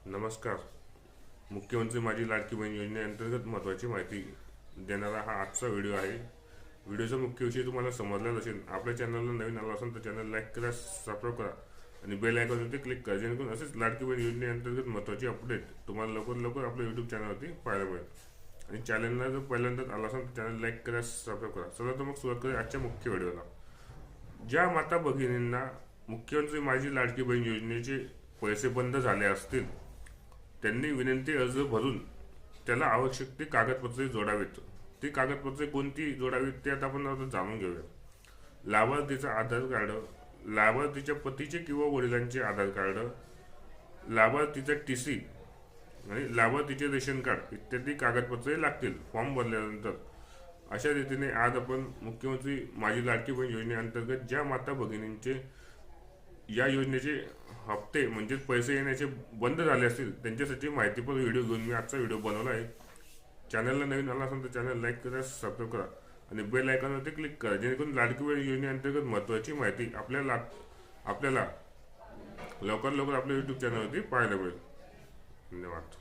नमस्कार. मुख्यमंत्री माझी लाडकी बहीण योजनेअंतर्गत महत्त्वाची माहिती देणारा हा आजचा व्हिडिओ आहे. व्हिडिओचा मुख्य विषय तुम्हाला समजलाच असेल. आपल्या चॅनलला नवीन आला असेल तर चॅनल लाईक करा, सबस्क्राईब करा आणि बेल आयकॉनवरती क्लिक करा, जेणेकरून असेच लाडकी बहीण योजनेअंतर्गत महत्त्वाची अपडेट तुम्हाला लवकर आपल्या यूट्यूब चॅनलवरती पाहायला मिळेल. आणि चॅनलला जर पहिल्यांदाच आला असेल तर चॅनल लाईक करा, सबस्क्राईब करा. चला तर मग सुरुवात करूया आजच्या मुख्य व्हिडिओला. ज्या माता भगिनींना मुख्यमंत्री माझी लाडकी बहीण योजनेचे पैसे बंद झाले असतील त्यांनी विनंती अर्ज भरून त्याला आवश्यक ती कागदपत्रे जोडावीत. ती कागदपत्रे कोणती जोडावीत ते आता आपण जाणून घेऊया. लाभार्थीचा आधार कार्ड, लाभार्थीच्या पतीचे किंवा वडिलांचे आधार कार्ड, लाभार्थीचा TC आणि लाभार्थीचे रेशन कार्ड इत्यादी कागदपत्रे लागतील फॉर्म भरल्यानंतर. अशा रीतीने आज आपण मुख्यमंत्री माझी लाडकी बहीण योजनेअंतर्गत ज्या माता भगिनींचे या योजनेचे हप्ते म्हणजे पैसे येण्याचे बंद झाले असतील त्यांच्यासाठी माहितीपर व्हिडिओ घेऊन मी आजचा व्हिडिओ बनवला आहे. चॅनलला नवीन आला असेल तर चॅनल लाईक करा, सबस्क्राईब करा आणि बेल आयकॉनवरती क्लिक करा, जेणेकरून लाडकी बहीण योजनेअंतर्गत महत्त्वाची माहिती आपल्याला लवकर आपल्या यूट्यूब चॅनलवरती पाहायला मिळेल. धन्यवाद.